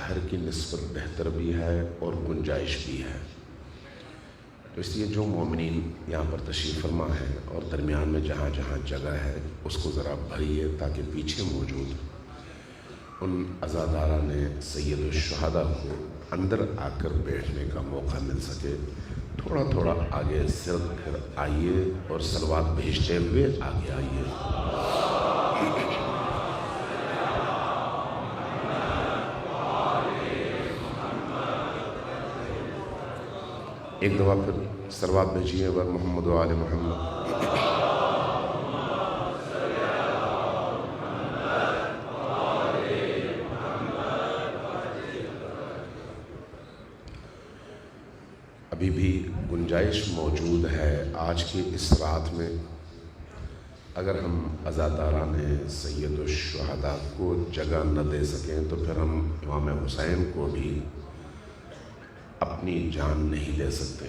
باہر کی نسبت بہتر بھی ہے اور گنجائش بھی ہے. تو اس لیے جو مومنین یہاں پر تشریف فرما ہے اور درمیان میں جہاں جہاں جگہ ہے اس کو ذرا بھریے تاکہ پیچھے موجود ان عزاداران سید الشہداء کو اندر آ کر بیٹھنے کا موقع مل سکے. تھوڑا تھوڑا آگے سر پھر آئیے اور صلوات بھیجتے ہوئے آگے آئیے. ایک دفعہ پھر صلوات بھیجیے ور محمد و آل محمد. ابھی بھی گنجائش موجود ہے آج کی اس رات میں. اگر ہم عزاداران سید الشہداء کو جگہ نہ دے سکیں تو پھر ہم امام حسین کو بھی اپنی جان نہیں دے سکتے.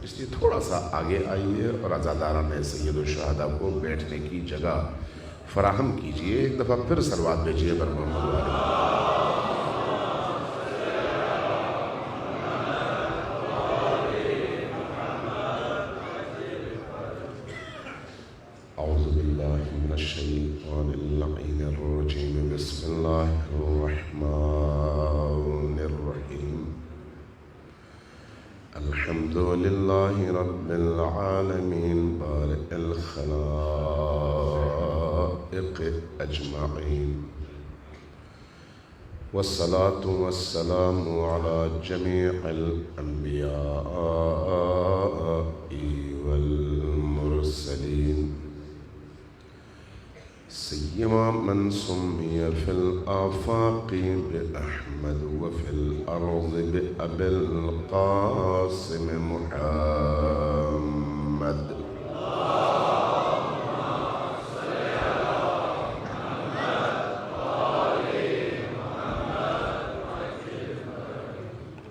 اس لیے تھوڑا سا آگے آئیے اور عزاداران سید الشہداء کو بیٹھنے کی جگہ فراہم کیجیے. ایک دفعہ پھر صلوات بھیجیے بر محمد و آل محمد. اعوذ باللہ من الشیطان اللعین الرجیم. بسم اللہ الرحمن الرحیم. الحمد للہ رب العالمین بارئ الخلائق اجمعین. والصلاة والسلام على جميع الانبیاء والمرسلین سیما من سمی فی الآفاق بأحمد وفی الأرض بأبی القاسم محمد.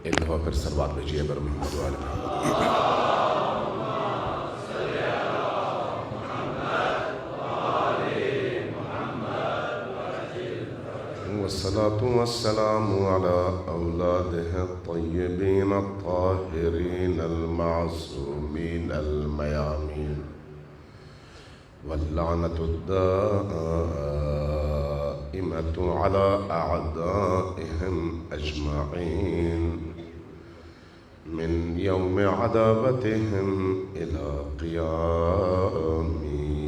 ایک دفعہ پھر صلوات بھیجیے بر محمد و آل محمد. والصلاة والسلام على أولاده الطيبين الطاهرين المعصومين الميامين. واللعنة الدائمة على أعدائهم أجمعين من يوم عداوتهم إلى قيام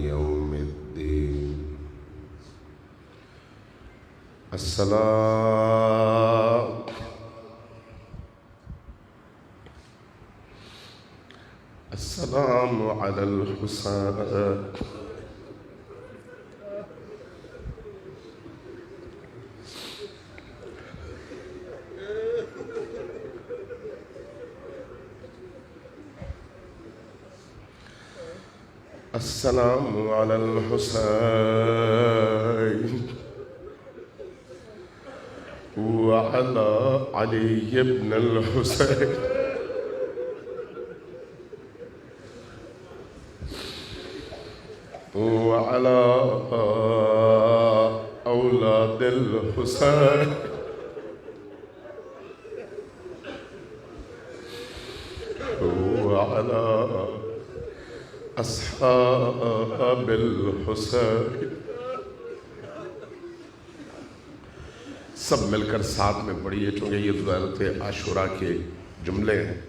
يوم الدين. السلام على الحسين. السلام على الحسين وعلى علي بن الحسين وعلى أولاد الحسين وعلى أصحاب الحسين. سب مل کر ساتھ میں پڑھیے چونکہ یہ غیرت عاشوراء کے جملے ہیں.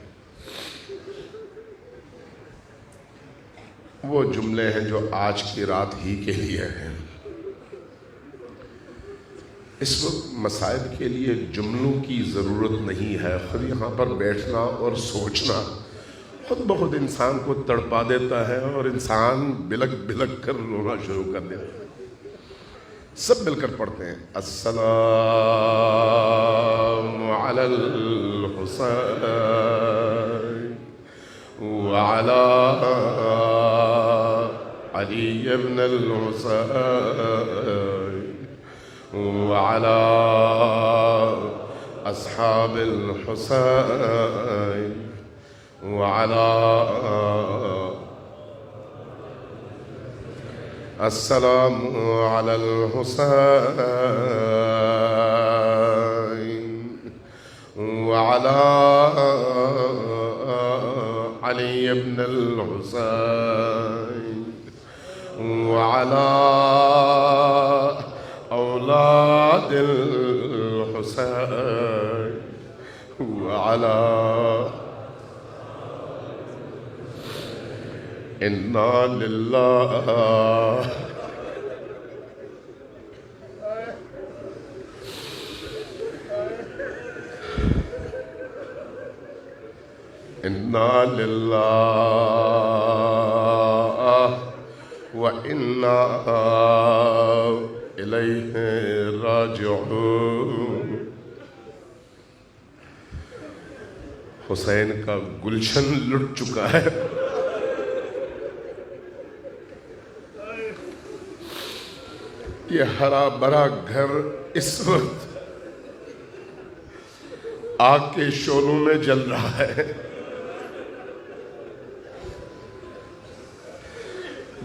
وہ جملے ہیں جو آج کی رات ہی کے لیے ہیں. اس وقت مصائب کے لیے جملوں کی ضرورت نہیں ہے. خود یہاں پر بیٹھنا اور سوچنا خود بخود انسان کو تڑپا دیتا ہے اور انسان بلک بلک کر رونا شروع کر دیتا ہے. سب مل کر پڑھتے ہیں. السلام علی الحسین وعلی علی بن الحسین وعلی اصحاب الحسین وعلى السلام على الحسين وعلى علي بن الحسين وعلى أولاد الحسين وعلى إنا لله إنا لله وإنا إليه راجعون. حسین کا گلشن لٹ چکا ہے. یہ ہرا بھرا گھر اس وقت آگ کے شعلوں میں جل رہا ہے.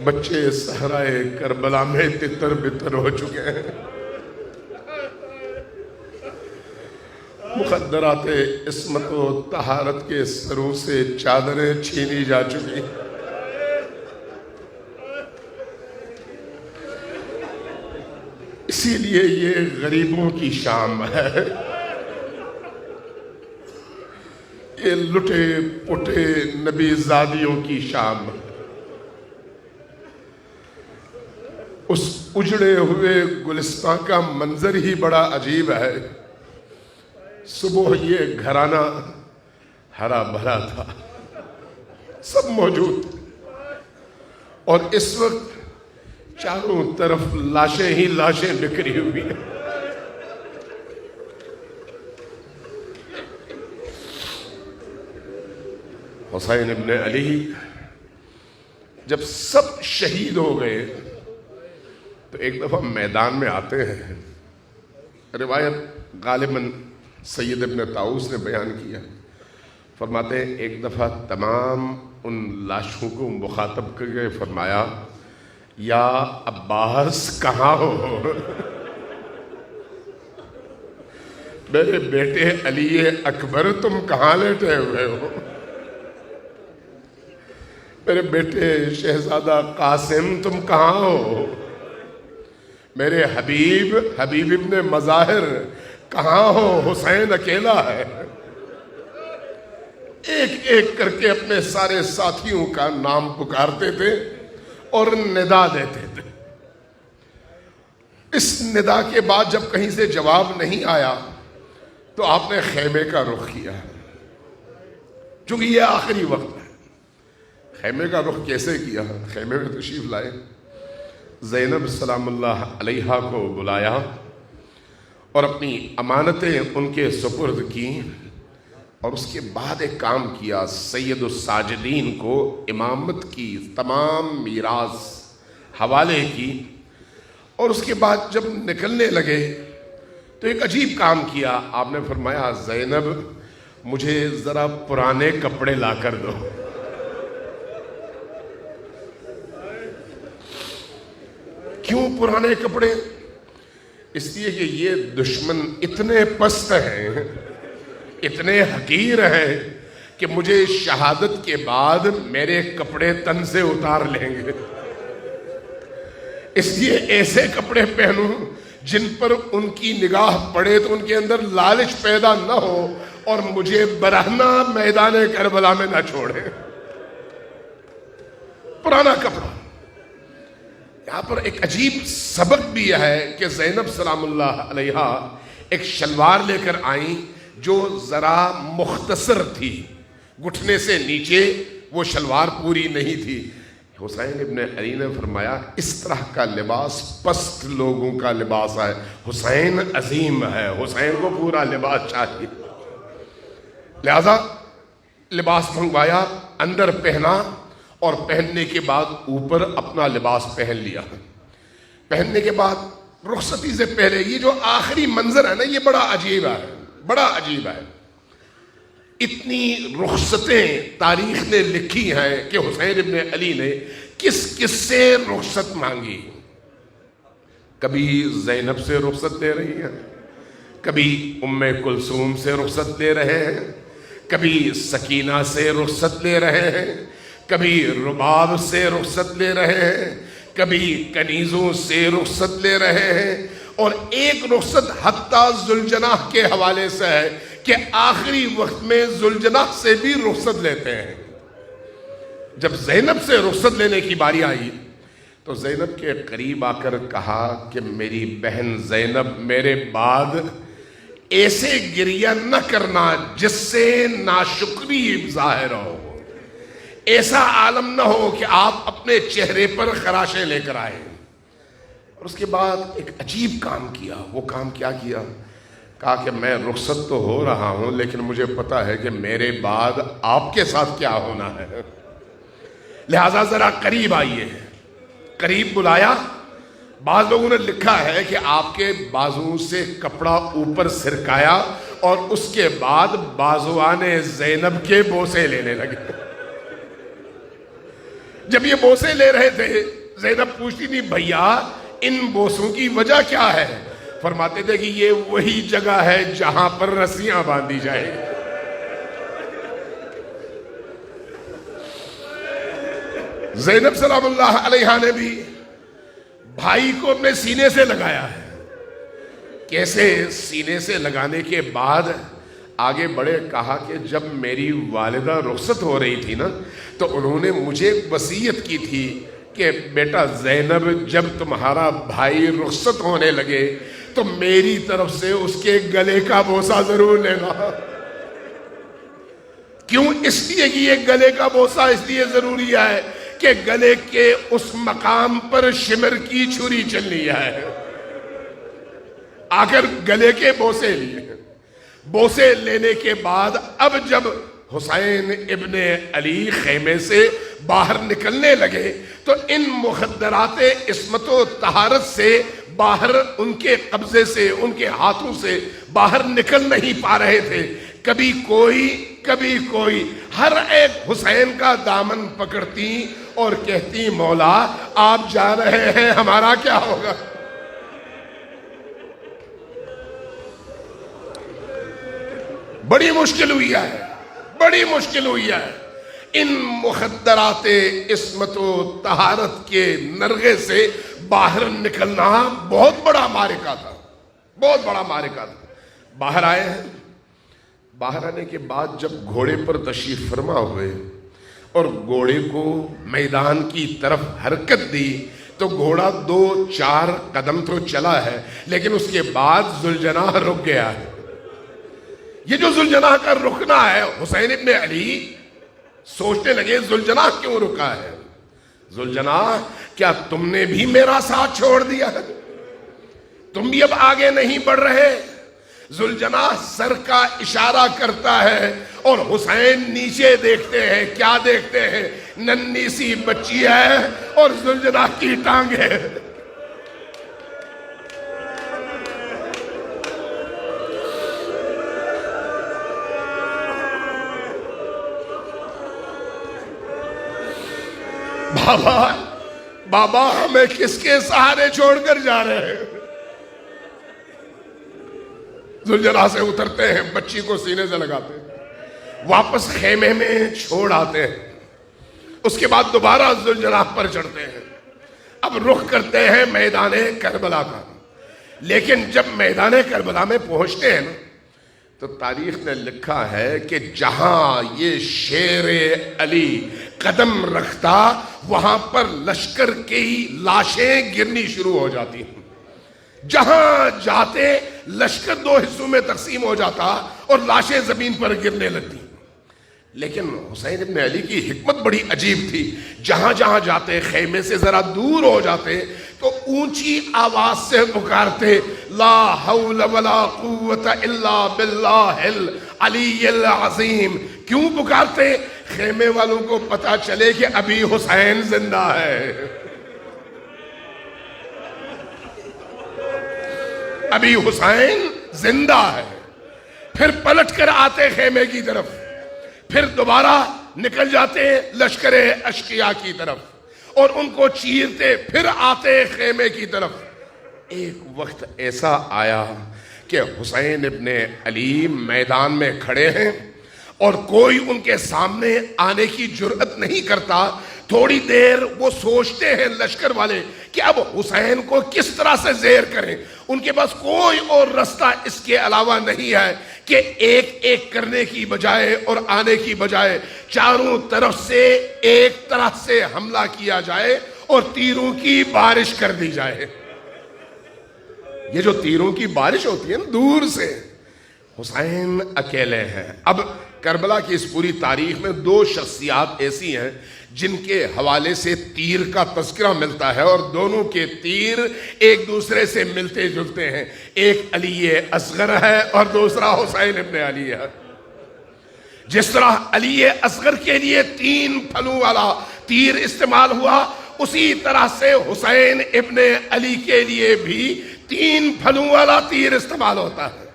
بچے صحرائے کربلا میں تتر بتر ہو چکے ہیں. مخدرات عصمت و طہارت کے سروں سے چادریں چھینی جا چکی. اسی لیے یہ غریبوں کی شام ہے. یہ لٹے پٹے نبی زادیوں کی شام. اس اجڑے ہوئے گلستان کا منظر ہی بڑا عجیب ہے. صبح یہ گھرانہ ہرا بھرا تھا, سب موجود, اور اس وقت چاروں طرف لاشیں ہی لاشیں بکھری ہوئی ہیں. حسین ابن علی جب سب شہید ہو گئے تو ایک دفعہ میدان میں آتے ہیں. روایت غالباً سید ابن طاؤس نے بیان کیا. فرماتے ہیں ایک دفعہ تمام ان لاشوں کو مخاطب کر کے فرمایا, یا عباس کہاں ہو؟ میرے بیٹے علی اکبر تم کہاں لیٹے ہوئے ہو؟ میرے بیٹے شہزادہ قاسم تم کہاں ہو؟ میرے حبیب ابن مظاہر کہاں ہو؟ حسین اکیلا ہے. ایک ایک کر کے اپنے سارے ساتھیوں کا نام پکارتے تھے اور ندا دیتے تھے. اس ندا کے بعد جب کہیں سے جواب نہیں آیا تو آپ نے خیمے کا رخ کیا, چونکہ یہ آخری وقت ہے. خیمے کا رخ کیسے کیا؟ خیمے میں تشریف لائے, زینب سلام اللہ علیہا کو بلایا اور اپنی امانتیں ان کے سپرد کی, اور اس کے بعد ایک کام کیا, سید الساجدین کو امامت کی تمام میراث حوالے کی. اور اس کے بعد جب نکلنے لگے تو ایک عجیب کام کیا. آپ نے فرمایا, زینب مجھے ذرا پرانے کپڑے لا کر دو. کیوں پرانے کپڑے؟ اس لیے کہ یہ دشمن اتنے پست ہیں, اتنے حقیر ہیں کہ مجھے شہادت کے بعد میرے کپڑے تن سے اتار لیں گے. اس لیے ایسے کپڑے پہنوں جن پر ان کی نگاہ پڑے تو ان کے اندر لالچ پیدا نہ ہو اور مجھے برہنہ میدان کربلا میں نہ چھوڑے. پرانا کپڑا. یہاں پر ایک عجیب سبق بھی ہے کہ زینب سلام اللہ علیہا ایک شلوار لے کر آئیں جو ذرا مختصر تھی, گھٹنے سے نیچے وہ شلوار پوری نہیں تھی. حسین ابن علی نے فرمایا, اس طرح کا لباس پست لوگوں کا لباس ہے, حسین عظیم ہے, حسین کو پورا لباس چاہیے. لہذا لباس منگوایا, اندر پہنا, اور پہننے کے بعد اوپر اپنا لباس پہن لیا. پہننے کے بعد رخصتی سے پہلے یہ جو آخری منظر ہے نا, یہ بڑا عجیب ہے, بڑا عجیب ہے. اتنی رخصتیں تاریخ نے لکھی ہیں کہ حسین ابن علی نے کس کس سے رخصت مانگی. کبھی زینب سے رخصت دے رہی ہیں, کبھی ام کلثوم سے رخصت لے رہے ہیں، کبھی سکینہ سے رخصت لے رہے ہیں، کبھی رباب سے رخصت لے رہے ہیں، کبھی کنیزوں سے رخصت لے رہے ہیں، اور ایک رخصت حتیٰ ذوالجناح کے حوالے سے ہے کہ آخری وقت میں ذوالجناح سے بھی رخصت لیتے ہیں۔ جب زینب سے رخصت لینے کی باری آئی تو زینب کے قریب آ کر کہا کہ میری بہن زینب، میرے بعد ایسے گریہ نہ کرنا جس سے ناشکری ظاہر ہو، ایسا عالم نہ ہو کہ آپ اپنے چہرے پر خراشیں لے کر آئیں۔ اور اس کے بعد ایک عجیب کام کیا۔ وہ کام کیا کیا؟ کہا کہ میں رخصت تو ہو رہا ہوں لیکن مجھے پتا ہے کہ میرے بعد آپ کے ساتھ کیا ہونا ہے، لہذا ذرا قریب آئیے۔ قریب بلایا۔ بعض لوگوں نے لکھا ہے کہ آپ کے بازو سے کپڑا اوپر سرکایا اور اس کے بعد بازوان زینب کے بوسے لینے لگے۔ جب یہ بوسے لے رہے تھے زینب پوچھتی تھی بھیا ان بوسوں کی وجہ کیا ہے؟ فرماتے تھے کہ یہ وہی جگہ ہے جہاں پر رسیاں باندھی جائیں گی۔ زینب سلام اللہ علیہا نے بھی بھائی کو اپنے سینے سے لگایا ہے۔ کیسے؟ سینے سے لگانے کے بعد آگے بڑھے، کہا کہ جب میری والدہ رخصت ہو رہی تھی نا تو انہوں نے مجھے وصیت کی تھی کہ بیٹا زینب جب تمہارا بھائی رخصت ہونے لگے تو میری طرف سے اس کے گلے کا بوسہ ضرور لینا۔ کیوں؟ اس لیے کہ یہ گلے کا بوسہ اس لیے ضروری ہے کہ گلے کے اس مقام پر شمر کی چھری چلنی ہے۔ آخر گلے کے بوسے لیے۔ بوسے لینے کے بعد اب جب حسین ابن علی خیمے سے باہر نکلنے لگے تو ان مخدرات عصمت و طہارت سے باہر ان کے قبضے سے، ان کے ہاتھوں سے باہر نکل نہیں پا رہے تھے۔ کبھی کوئی ہر ایک حسین کا دامن پکڑتی اور کہتی مولا آپ جا رہے ہیں ہمارا کیا ہوگا؟ بڑی مشکل ہوئی ہے ان مخدرات عصمت و طہارت کے نرغے سے باہر نکلنا۔ بہت بڑا معرکہ تھا۔ باہر آئے ہیں۔ باہر آنے کے بعد جب گھوڑے پر تشریف فرما ہوئے اور گھوڑے کو میدان کی طرف حرکت دی تو گھوڑا 2-4 قدم تو چلا ہے لیکن اس کے بعد ذوالجناح رک گیا ہے۔ یہ جو ذوالجناح کا رکنا ہے، حسین ابن علی سوچنے لگے ذوالجناح کیوں رکا ہے؟ ذوالجناح کیا تم نے بھی میرا ساتھ چھوڑ دیا ہے؟ تم بھی اب آگے نہیں بڑھ رہے؟ ذوالجناح سر کا اشارہ کرتا ہے اور حسین نیچے دیکھتے ہیں۔ کیا دیکھتے ہیں؟ ننھی سی بچی ہے اور ذوالجناح کی ٹانگیں۔ بابا ہمیں کس کے سہارے چھوڑ کر جا رہے ہیں؟ ذوالجناح سے اترتے ہیں، بچی کو سینے سے لگاتے ہیں، واپس خیمے میں چھوڑ آتے ہیں۔ اس کے بعد دوبارہ ذوالجناح پر چڑھتے ہیں۔ اب رخ کرتے ہیں میدان کربلا کا۔ لیکن جب میدان کربلا میں پہنچتے ہیں نا تو تاریخ نے لکھا ہے کہ جہاں یہ شیر علی قدم رکھتا وہاں پر لشکر کی لاشیں گرنی شروع ہو جاتی ہیں۔ جہاں جاتے لشکر 2 حصوں میں تقسیم ہو جاتا اور لاشیں زمین پر گرنے لگتی۔ لیکن حسین ابن علی کی حکمت بڑی عجیب تھی۔ جہاں جہاں جاتے خیمے سے ذرا دور ہو جاتے تو اونچی آواز سے پکارتے لا حول ولا قوت الا باللہ العلی العظیم۔ کیوں پکارتے؟ خیمے والوں کو پتا چلے کہ ابھی حسین زندہ ہے، ابھی حسین زندہ ہے۔ پھر پلٹ کر آتے خیمے کی طرف، پھر دوبارہ نکل جاتے لشکر اشقیاء کی طرف اور ان کو چیرتے، پھر آتے خیمے کی طرف۔ ایک وقت ایسا آیا کہ حسین ابن علی میدان میں کھڑے ہیں اور کوئی ان کے سامنے آنے کی جرأت نہیں کرتا. تھوڑی دیر وہ سوچتے ہیں لشکر والے کہ اب حسین کو کس طرح سے زیر کریں. ان کے پاس کوئی اور رستہ اس کے علاوہ نہیں ہے کہ ایک ایک کرنے کی بجائے اور آنے کی بجائے چاروں طرف سے ایک طرح سے حملہ کیا جائے اور تیروں کی بارش کر دی جائے. یہ جو تیروں کی بارش ہوتی ہے نا دور سے، حسین اکیلے ہیں. اب کربلا کی اس پوری تاریخ میں دو شخصیات ایسی ہیں جن کے حوالے سے تیر کا تذکرہ ملتا ہے اور دونوں کے تیر ایک دوسرے سے ملتے جلتے ہیں. ایک علی اصغر ہے اور دوسرا حسین ابن علی ہے. جس طرح علی اصغر کے لیے 3 پھلوں والا تیر استعمال ہوا، اسی طرح سے حسین ابن علی کے لیے بھی 3 پھلوں والا تیر استعمال ہوتا ہے.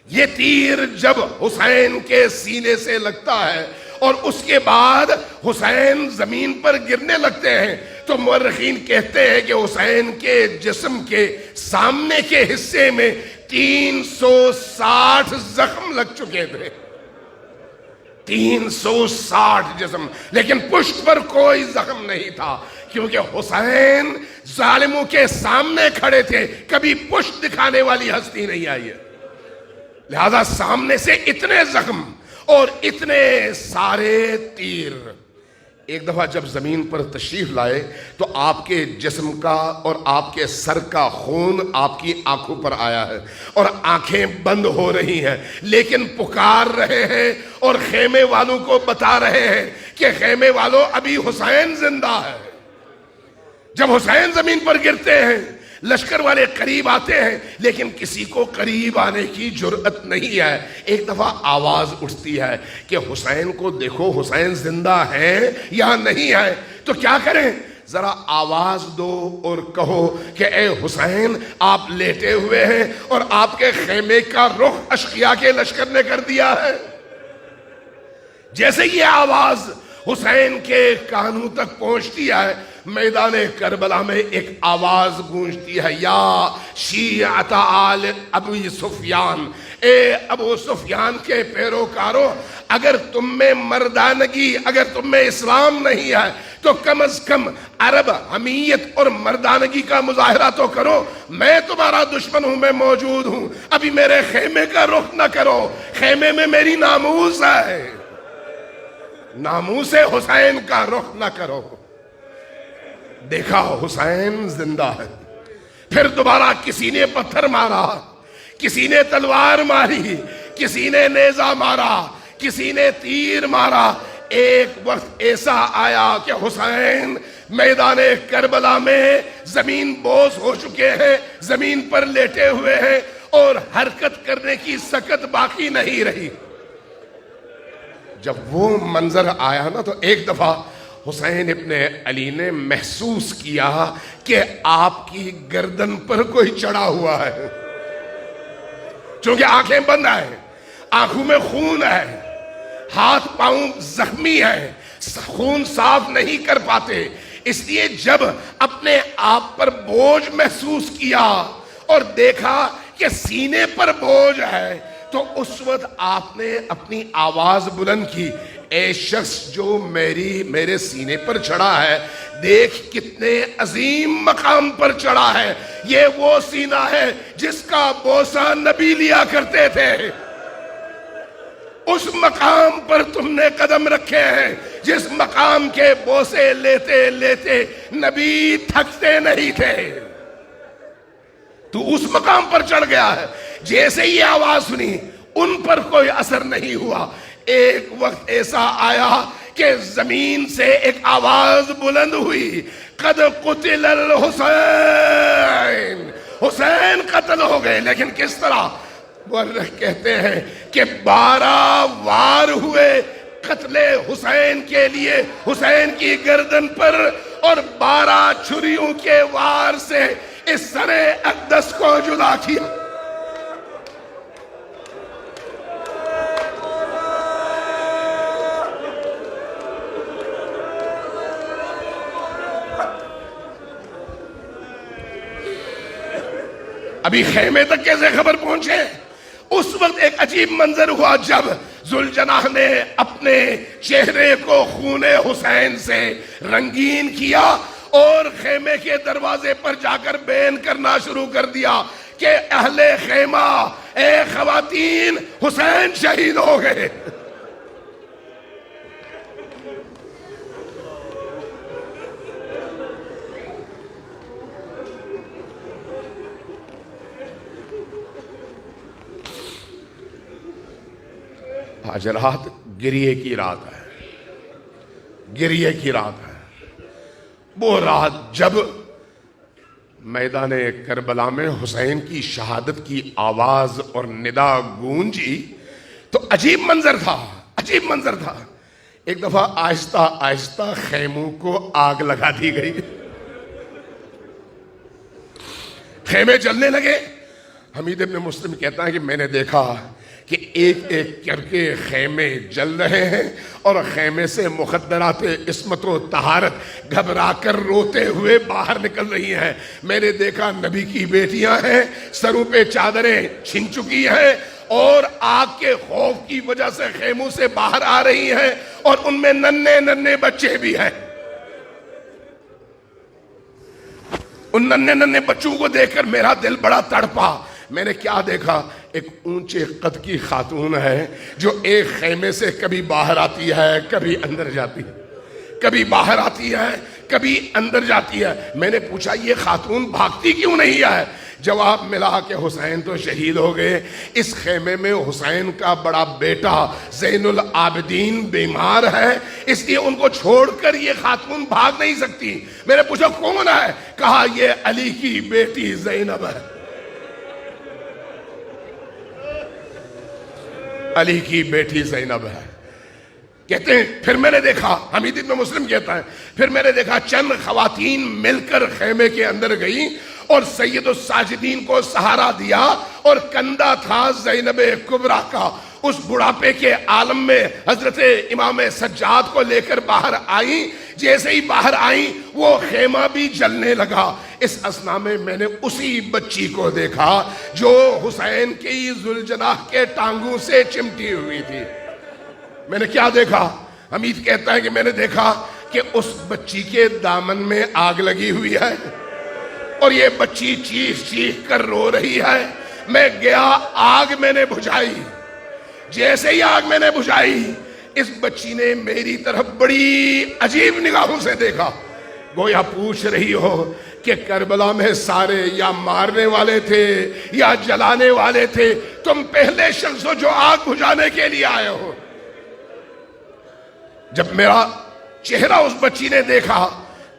یہ تیر جب حسین کے سینے سے لگتا ہے اور اس کے بعد حسین زمین پر گرنے لگتے ہیں تو مورخین کہتے ہیں کہ حسین کے جسم کے سامنے کے حصے میں 360 زخم لگ چکے تھے. 360 جسم، لیکن پشت پر کوئی زخم نہیں تھا کیونکہ حسین ظالموں کے سامنے کھڑے تھے. کبھی پشت دکھانے والی ہستی نہیں آئی ہے، لہذا سامنے سے اتنے زخم اور اتنے سارے تیر. ایک دفعہ جب زمین پر تشریف لائے تو آپ کے جسم کا اور آپ کے سر کا خون آپ کی آنکھوں پر آیا ہے اور آنکھیں بند ہو رہی ہیں، لیکن پکار رہے ہیں اور خیمے والوں کو بتا رہے ہیں کہ خیمے والوں ابھی حسین زندہ ہے. جب حسین زمین پر گرتے ہیں لشکر والے قریب آتے ہیں لیکن کسی کو قریب آنے کی جرأت نہیں ہے. ایک دفعہ آواز اٹھتی ہے کہ حسین کو دیکھو، حسین زندہ ہے یا نہیں ہے. تو کیا کریں؟ ذرا آواز دو اور کہو کہ اے حسین آپ لیٹے ہوئے ہیں اور آپ کے خیمے کا رخ اشقیاء کے لشکر نے کر دیا ہے. جیسے یہ آواز حسین کے کانوں تک پہنچتی ہے، میدان کربلا میں ایک آواز گونجتی ہے، یا شیعۃ آل ابی سفیان، اے ابو سفیان کے پیروکاروں، اگر تم میں مردانگی، اگر تم میں اسلام نہیں ہے تو کم از کم عرب حمیت اور مردانگی کا مظاہرہ تو کرو. میں تمہارا دشمن ہوں، میں موجود ہوں، ابھی میرے خیمے کا رخ نہ کرو، خیمے میں میری ناموس ہے، ناموس حسین کا رخ نہ کرو. دیکھا حسین زندہ ہے. پھر دوبارہ کسی نے پتھر مارا، کسی نے تلوار ماری، کسی نے نیزہ مارا، کسی نے تیر مارا. ایک وقت ایسا آیا کہ حسین میدان کربلا میں زمین بوس ہو چکے ہیں، زمین پر لیٹے ہوئے ہیں اور حرکت کرنے کی سکت باقی نہیں رہی. جب وہ منظر آیا نا تو ایک دفعہ حسین ابن علی نے محسوس کیا کہ آپ کی گردن پر کوئی چڑھا ہوا ہے. چونکہ آنکھیں بند ہیں، آنکھوں میں خون ہے، ہاتھ پاؤں زخمی ہے، خون صاف نہیں کر پاتے. اس لیے جب اپنے آپ پر بوجھ محسوس کیا اور دیکھا کہ سینے پر بوجھ ہے تو اس وقت آپ نے اپنی آواز بلند کی، اے شخص جو میرے سینے پر چڑھا ہے، دیکھ کتنے عظیم مقام پر چڑھا ہے. یہ وہ سینہ ہے جس کا بوسہ نبی لیا کرتے تھے. اس مقام پر تم نے قدم رکھے ہیں جس مقام کے بوسے لیتے لیتے نبی تھکتے نہیں تھے. تو اس مقام پر چڑھ گیا ہے. جیسے یہ آواز سنی ان پر کوئی اثر نہیں ہوا. ایک وقت ایسا آیا کہ زمین سے ایک آواز بلند ہوئی، قد قتل الحسین، حسین قتل ہو گئے. لیکن کس طرح؟ مورخ کہتے ہیں کہ 12 وار ہوئے قتل حسین کے لیے حسین کی گردن پر، اور 12 چھریوں کے وار سے اس سر اقدس کو جدا کیا. ابھی خیمے تک کیسے خبر پہنچے؟ اس وقت ایک عجیب منظر ہوا جب ذوالجناح نے اپنے چہرے کو خون حسین سے رنگین کیا اور خیمے کے دروازے پر جا کر بین کرنا شروع کر دیا کہ اہل خیمہ، اے خواتین، حسین شہید ہو گئے۔ آج رات گریے کی رات ہے، گریے کی رات ہے۔ وہ رات جب میدان کربلا میں حسین کی شہادت کی آواز اور ندا گونجی تو عجیب منظر تھا، عجیب منظر تھا۔ ایک دفعہ آہستہ آہستہ خیموں کو آگ لگا دی گئی، خیمے جلنے لگے۔ حمید ابن مسلم کہتا ہے کہ میں نے دیکھا کہ ایک ایک کر کے خیمے جل رہے ہیں اور خیمے سے مخدرات عصمت و طہارت گھبرا کر روتے ہوئے باہر نکل رہی ہیں۔ میں نے دیکھا نبی کی بیٹیاں ہیں، سروں پہ چادریں چھن چکی ہیں اور آگ کے خوف کی وجہ سے خیموں سے باہر آ رہی ہیں، اور ان میں ننھے ننھے بچے بھی ہیں۔ ان ننھے ننھے بچوں کو دیکھ کر میرا دل بڑا تڑپا۔ میں نے کیا دیکھا؟ ایک اونچے قد کی خاتون ہے جو ایک خیمے سے کبھی باہر آتی ہے، کبھی اندر جاتی ہے، کبھی باہر آتی ہے، کبھی اندر جاتی ہے۔ میں نے پوچھا یہ خاتون بھاگتی کیوں نہیں ہے؟ جواب ملا کہ حسین تو شہید ہو گئے، اس خیمے میں حسین کا بڑا بیٹا زین العابدین بیمار ہے، اس لیے ان کو چھوڑ کر یہ خاتون بھاگ نہیں سکتی۔ میں نے پوچھا کون ہے؟ کہا یہ علی کی بیٹی زینب ہے، علی کی بیٹی زینب ہے۔ کہتے ہیں پھر میں نے دیکھا، حمید ابن مسلم کہتا ہے، پھر میں نے دیکھا چند خواتین مل کر خیمے کے اندر گئیں اور سید الساجدین کو سہارا دیا، اور کندھا تھا زینب کبریٰ کا۔ اس بڑھاپے کے عالم میں حضرت امام سجاد کو لے کر باہر آئیں۔ جیسے ہی باہر آئیں وہ خیمہ بھی جلنے لگا۔ اس اثنا میں میں نے اسی بچی کو دیکھا جو حسین کی ذوالجناح کے ٹانگوں سے چمٹی ہوئی تھی۔ میں نے کیا دیکھا؟ حمید کہتا ہے کہ میں نے دیکھا کہ اس بچی کے دامن میں آگ لگی ہوئی ہے اور یہ بچی چیخ چیخ کر رو رہی ہے۔ میں گیا، آگ میں نے بجھائی۔ جیسے ہی آگ میں نے بجھائی، اس بچی نے میری طرف بڑی عجیب نگاہوں سے دیکھا، گویا پوچھ رہی ہو کہ کربلا میں سارے یا مارنے والے تھے یا جلانے والے تھے، تم پہلے شخص ہو جو آگ بجھانے کے لیے آئے ہو۔ جب میرا چہرہ اس بچی نے دیکھا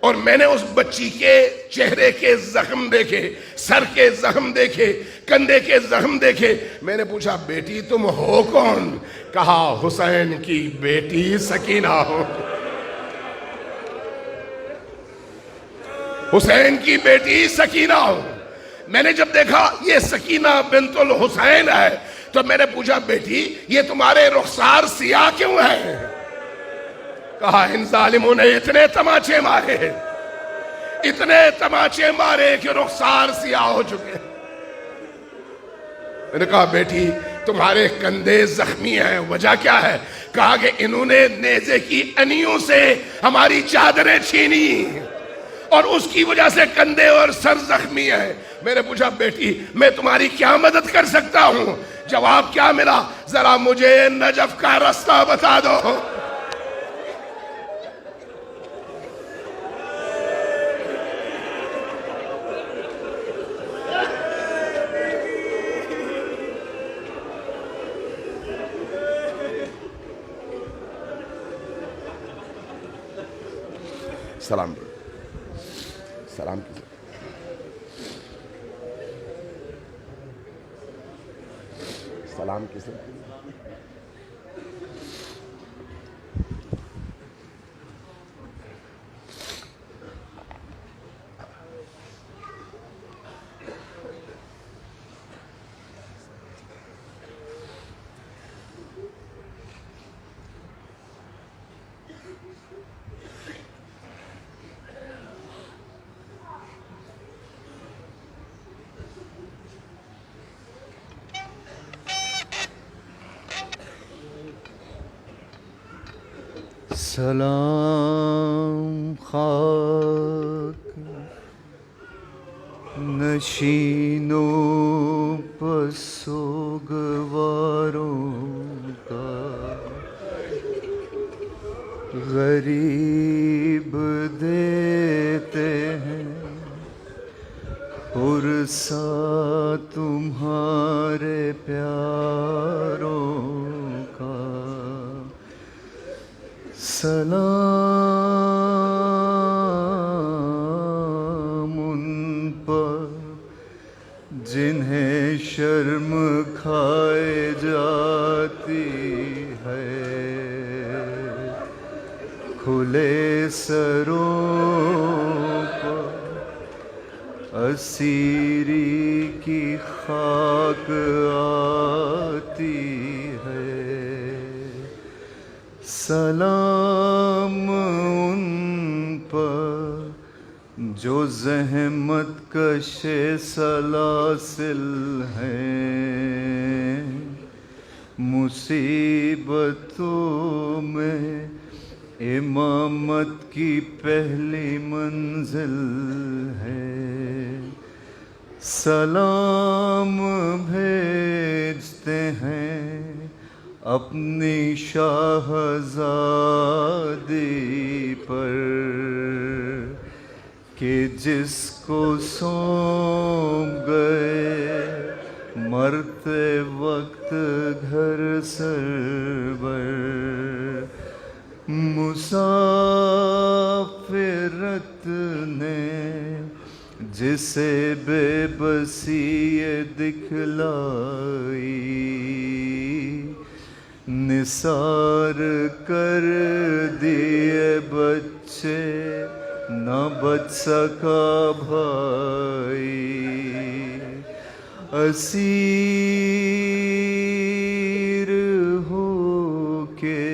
اور میں نے اس بچی کے چہرے کے زخم دیکھے، سر کے زخم دیکھے، کندھے کے زخم دیکھے، میں نے پوچھا بیٹی تم ہو کون؟ کہا حسین کی بیٹی سکینہ ہو، حسین کی بیٹی سکینہ ہو۔ میں نے جب دیکھا یہ سکینہ بنت الحسین ہے تو میں نے پوچھا بیٹی یہ تمہارے رخسار سیاہ کیوں ہے؟ کہا ان ظالموں نے اتنے تماچے مارے، اتنے تماچے مارے کہ رخسار سیاہ ہو چکے۔ میں نے کہا بیٹی تمہارے کندھے زخمی ہیں، وجہ کیا ہے؟ کہا کہ انہوں نے نیزے کی انیوں سے ہماری چادریں چھینی اور اس کی وجہ سے کندھے اور سر زخمی ہیں۔ میں نے پوچھا بیٹی میں تمہاری کیا مدد کر سکتا ہوں؟ جواب کیا ملا؟ ذرا مجھے نجف کا راستہ بتا دو۔ سلام سلام سلام کس نے؟ سلام خاک نشینوں پسوگواروں کا، غریب دیتے ہیں پرسا تمہارے پیاروں کا۔ سلام ان پر جنہیں شرم کھائے جاتی ہے، کھلے سروں پر اسیری کی خاک آتی ہے۔ سلام ان پر جو زحمت کش سلاسل ہیں، مصیبتوں میں امامت کی پہلی منزل ہے۔ سلام بھیجتے ہیں اپنی شاہزادی پر کہ جس کو سونپ گئے مرتے وقت گھر سر بر۔ مسافرت نے جسے بے بسی دکھلائی، نثار کر دیے بچے نہ بچ سکا بھائی۔ اسیر ہو کے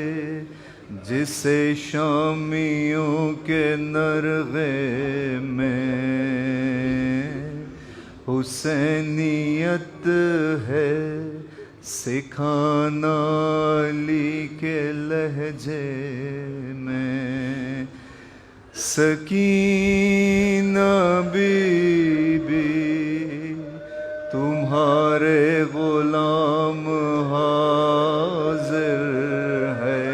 جسے شامیوں کے نرغے میں حسینیت ہے سکھانا علی کے لہجے میں۔ سکینہ بی بی تمہارے غلام حاضر ہے،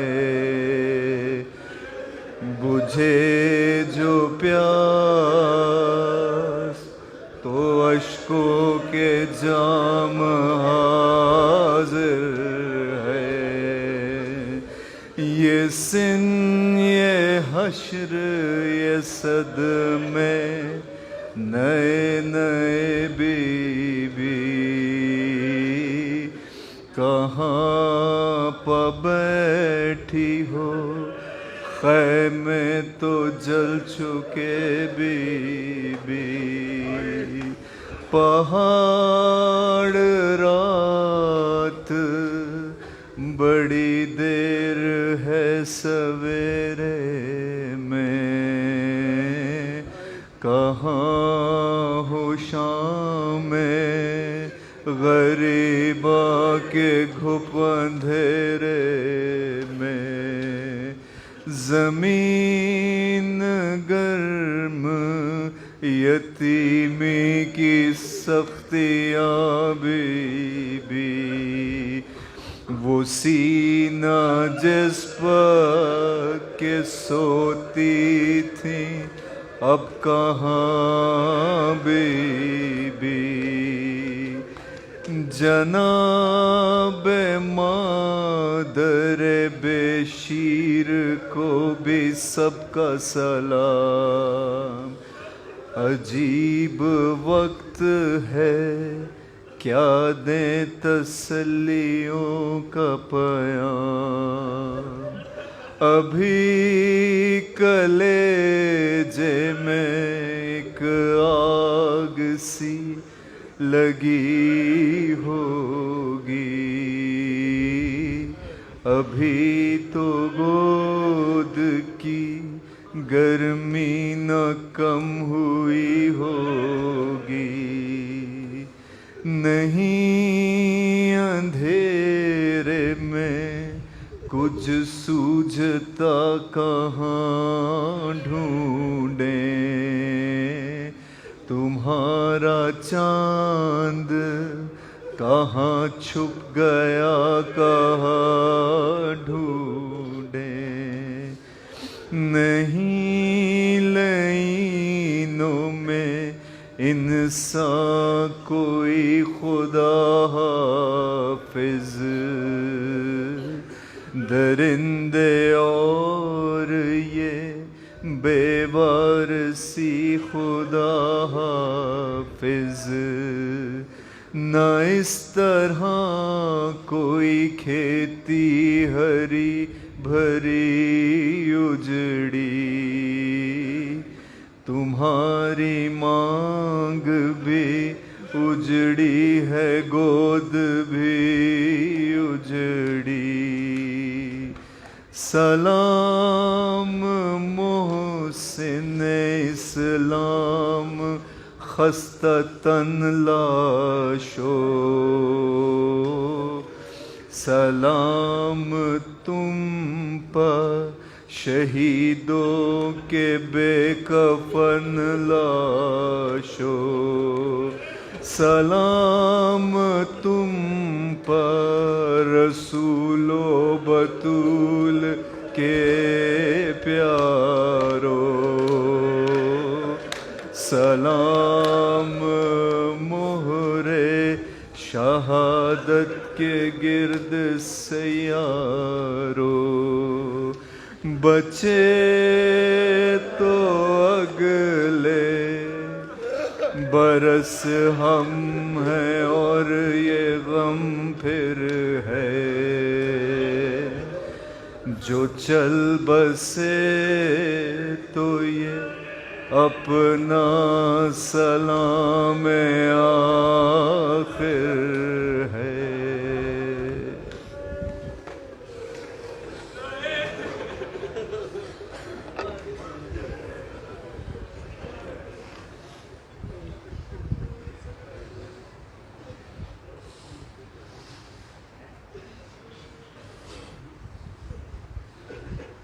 بجھے جو پیاس تو اشکوں کے جام حاضر ہے۔ یہ سن یہ حشر یہ صدمے نئے نئے بی بی، کہاں پہ بیٹھی ہو خیمے تو جل چکے بی بی۔ پہاڑ رات بڑی دیر ہے سویرے میں، کہاں ہو شام میں غریبا کے گھپ اندھیرے میں۔ زمین گرم یتیمی کی سختیاں بی بی، وہ سینہ جس پر کہ سوتی تھیں اب کہاں بی بی۔ جناب مادر بے شیر کو بھی سب کا سلام، عجیب وقت ہے کیا دیں تسلیوں کا پیام۔ ابھی کلیجے میں ایک آگ سی لگی ہوگی، ابھی تو گود کی گرمی نہ کم ہوئی ہوگی۔ نہیں اندھیرے میں کچھ سوجھتا کہاں ڈھونڈیں، تمہارا چاند کہاں چھپ گیا کہاں ڈھونڈیں، نہیں لعینوں میں انسان کوئی خدا حافظ، درندے اور یہ بے وارسی خدا حافظ، نہ اس طرح کوئی کھیتی ہری بھری اجڑی، تمہاری مانگ بھی اجڑی ہے گود بھی اجڑی، سلام محسن اسلام خستہ تن لاشو، سلام تم پر شہیدوں کے بے کفن لاشو، سلام تم پر رسول و بطول کے پیارو، سلام مہر شہادت کے گرد سیارو، بچے تو اگلے برس ہم ہیں اور یہ غم پھر ہے، جو چل بسے تو یہ اپنا سلام آخر ہے۔